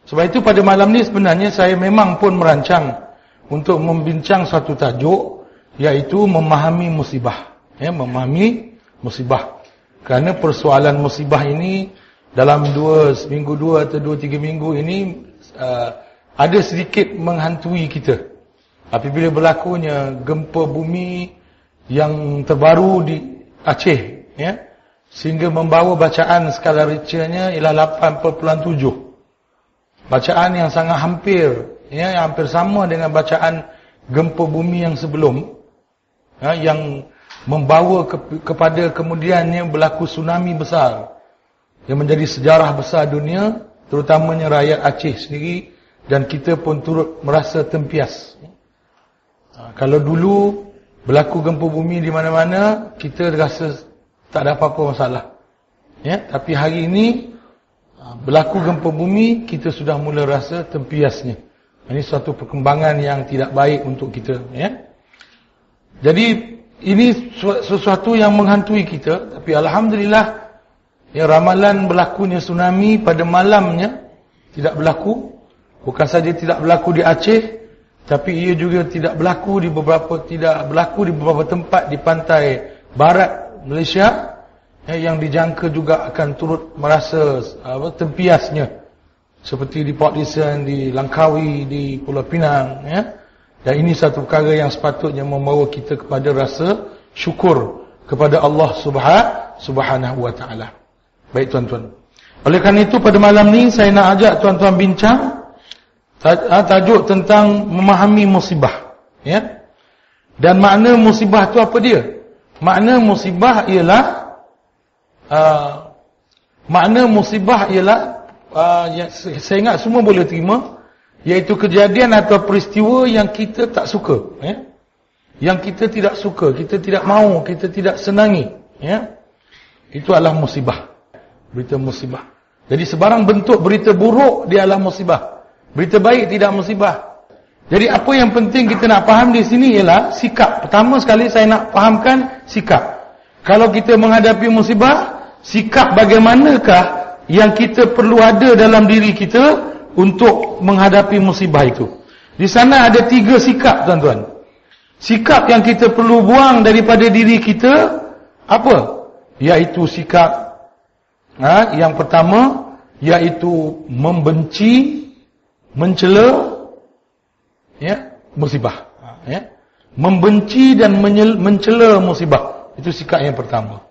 Sebab itu pada malam ni sebenarnya saya memang pun merancang untuk membincang satu tajuk, iaitu memahami musibah. Memahami musibah. Kerana persoalan musibah ini dalam seminggu 2 atau 2-3 minggu ini ada sedikit menghantui kita. Apabila berlakunya gempa bumi yang terbaru di Aceh, sehingga membawa bacaan skala Richternya ialah 8.7. Bacaan yang sangat hampir sama dengan bacaan gempa bumi yang sebelum, yang membawa kepada kemudiannya berlaku tsunami besar yang menjadi sejarah besar dunia, terutamanya rakyat Aceh sendiri, dan kita pun turut merasa tempias. Kalau dulu berlaku gempa bumi di mana-mana, kita rasa tak ada apa-apa masalah. Tapi hari ini berlaku gempa bumi, kita sudah mula rasa tempiasnya. Ini suatu perkembangan yang tidak baik untuk kita. Jadi ini sesuatu yang menghantui kita. Tapi alhamdulillah, ramalan berlakunya tsunami pada malamnya tidak berlaku. Bukan saja tidak berlaku di Aceh, tapi ia juga tidak berlaku di beberapa tempat di pantai barat Malaysia, yang dijangka juga akan turut merasa tempiasnya, seperti di Port Dickson, di Langkawi, di Pulau Pinang. Dan ini satu perkara yang sepatutnya membawa kita kepada rasa syukur kepada Allah Subhanahu wa ta'ala. Baik tuan-tuan, oleh kerana itu pada malam ni saya nak ajak tuan-tuan bincang tajuk tentang memahami musibah. Dan makna musibah tu apa dia? Makna musibah ialah saya ingat semua boleh terima, iaitu kejadian atau peristiwa yang kita tak suka, yang kita tidak suka, kita tidak mahu, kita tidak senangi. Itu adalah musibah. Berita musibah. Jadi sebarang bentuk berita buruk dia adalah musibah. Berita baik tidak musibah. Jadi apa yang penting kita nak faham di sini ialah sikap. Pertama sekali saya nak fahamkan sikap. Kalau kita menghadapi musibah, sikap bagaimanakah yang kita perlu ada dalam diri kita untuk menghadapi musibah itu. Di sana ada 3 sikap tuan-tuan. Sikap yang kita perlu buang daripada diri kita apa? Iaitu sikap yang pertama, iaitu membenci, mencela musibah. Membenci dan mencela musibah. Itu sikap yang pertama.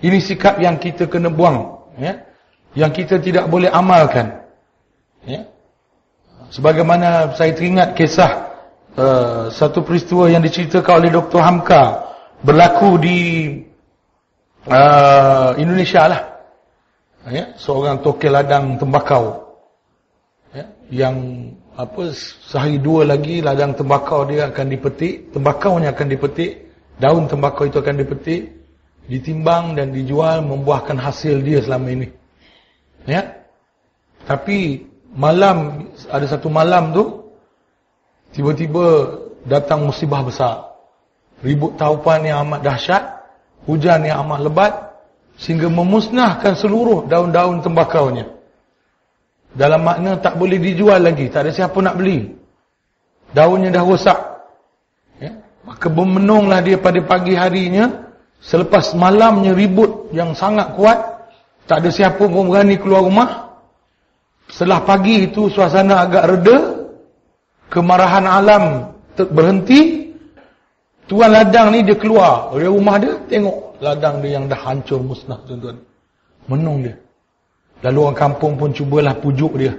Ini sikap yang kita kena buang, yang kita tidak boleh amalkan. Sebagaimana saya teringat kisah satu peristiwa yang diceritakan oleh Dr. Hamka, berlaku di Indonesia lah. Seorang tokil ladang tembakau, yang sehari 2 lagi ladang tembakau dia akan dipetik, tembakaunya akan dipetik, daun tembakau itu akan dipetik, ditimbang dan dijual, membuahkan hasil dia selama ini. Tapi ada satu malam tu tiba-tiba datang musibah besar, ribut taupan yang amat dahsyat, hujan yang amat lebat, sehingga memusnahkan seluruh daun-daun tembakaunya. Dalam makna tak boleh dijual lagi, tak ada siapa nak beli, daunnya dah rosak. Maka bermenunglah dia pada pagi harinya, selepas malamnya ribut yang sangat kuat, tak ada siapa pun berani keluar rumah. Setelah pagi itu suasana agak reda, kemarahan alam berhenti. Tuan ladang ni dia keluar dari rumah dia, tengok ladang dia yang dah hancur musnah tuan-tuan. Menung dia. Lalu orang kampung pun cubalah pujuk dia.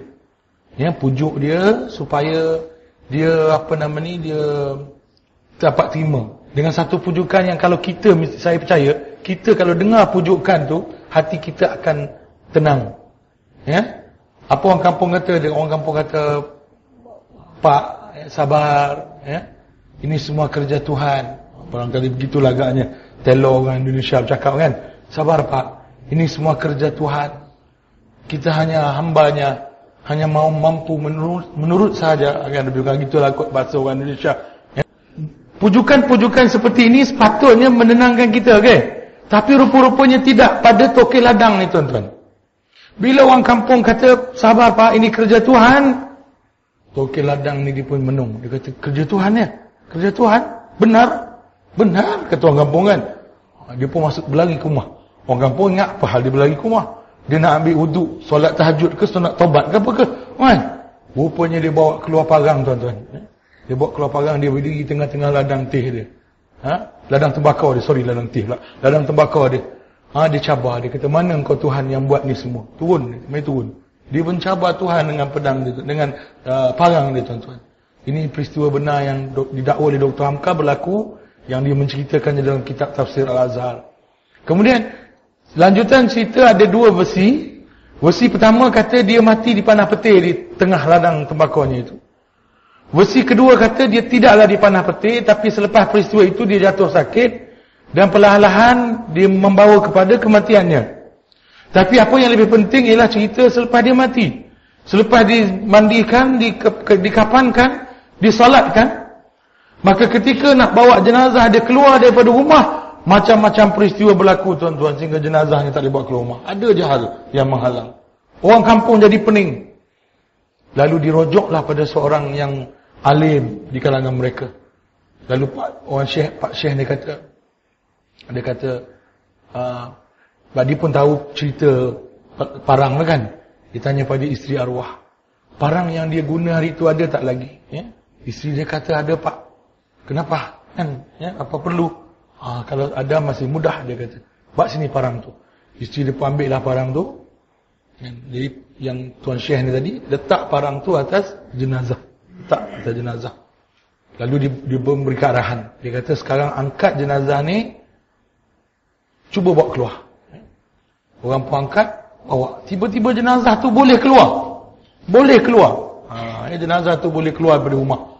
Pujuk dia supaya dia dia dapat terima. Dengan satu pujukan yang kalau saya percaya, kita kalau dengar pujukan tu, hati kita akan tenang. Apa orang kampung kata? Orang kampung kata, Pak, sabar, ini semua kerja Tuhan. Barangkali begitulah agaknya telur orang Indonesia bercakap kan. Sabar Pak, ini semua kerja Tuhan. Kita hanya hambanya, hanya mau mampu menurut saja. Lebih kurang gitulah kot bahasa orang Indonesia. Pujukan-pujukan seperti ini sepatutnya menenangkan kita, okay? Tapi rupa-rupanya tidak pada tokil ladang ni tuan-tuan. Bila orang kampung kata, sabar Pak, ini kerja Tuhan. Tokek ladang ni dia pun menung. Dia kata, kerja Tuhan ya? Kerja Tuhan? Benar? Benar, kata orang kampung kan. Dia pun masuk berlari ke rumah. Orang kampung ingat apa hal dia berlari ke rumah. Dia nak ambil wuduk, solat tahajud ke, solat taubat ke apa ke. Kan? Rupanya dia bawa keluar parang tuan-tuan. Dia bawa keluar parang, dia berdiri tengah-tengah ladang teh dia. Ladang tembakau dia, ladang teh pula. Ladang tembakau dia. Dia cabar, dia kata, mana engkau Tuhan yang buat ni semua? Turun, mari turun. Dia mencabar Tuhan dengan pedang dia, dengan parang dia tuan-tuan. Ini peristiwa benar yang didakwa oleh Dr. Hamka berlaku, yang dia menceritakannya dalam kitab Tafsir Al-Azhar. Kemudian, lanjutan cerita ada dua versi. Versi pertama kata dia mati di panah petir di tengah ladang tembakaunya itu. Versi kedua kata dia tidaklah di panah petir, tapi selepas peristiwa itu dia jatuh sakit dan perlahan-lahan dia membawa kepada kematiannya. Tapi apa yang lebih penting ialah cerita selepas dia mati. Selepas dimandikan, dikapankan, disolatkan, maka ketika nak bawa jenazah dia keluar daripada rumah, macam-macam peristiwa berlaku tuan-tuan, sehingga jenazahnya tak dibawa keluar rumah. Ada je hal yang menghalang. Orang kampung jadi pening. Lalu dirojoklah pada seorang yang alim di kalangan mereka. Lalu Pak Syekh dia kata dia pun tahu cerita parang kan. Dia tanya pada isteri arwah, parang yang dia guna hari itu ada tak lagi? Ya? Isteri dia kata ada Pak. Kenapa? Kan? Ya? Apa perlu? Kalau ada masih mudah, dia kata. Bawa sini parang tu. Isteri dia pun ambil lah parang tu. Jadi yang Tuan Syekh ni tadi letak parang tu atas jenazah. Letak atas jenazah. Lalu dia memberi arahan. Dia kata sekarang angkat jenazah ni, cuba bawa keluar. Orang pun angkat, bawa. Tiba-tiba jenazah tu boleh keluar. Boleh keluar. Jenazah tu boleh keluar dari rumah.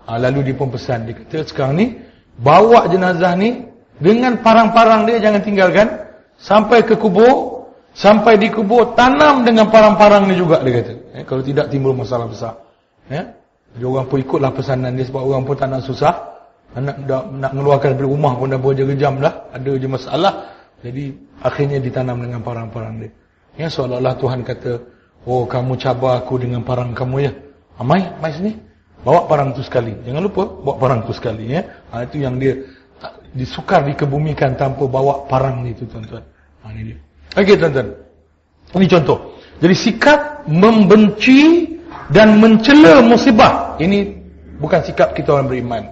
Lalu dia pun pesan. Dia kata sekarang ni, bawa jenazah ni dengan parang-parang dia, jangan tinggalkan. Sampai ke kubur. Sampai di kubur, tanam dengan parang-parang ni juga, dia kata. Kalau tidak timbul masalah besar. Jadi orang pun ikutlah pesanan dia, sebab orang pun tak nak susah. Nak mengeluarkan dari rumah pun dah berjam-jam dah. Ada je masalah. Jadi akhirnya ditanam dengan parang-parang dia. Seolah-olah Tuhan kata, oh kamu cabar aku dengan parang kamu ya. Mai sini. Bawa parang tu sekali. Jangan lupa, bawa parang tu sekali. Itu yang dia disukar dikebumikan tanpa bawa parang ni tu tuan-tuan. Ini dia. Okey tuan-tuan. Ini contoh. Jadi sikap membenci dan mencela musibah. Ini bukan sikap kita orang beriman.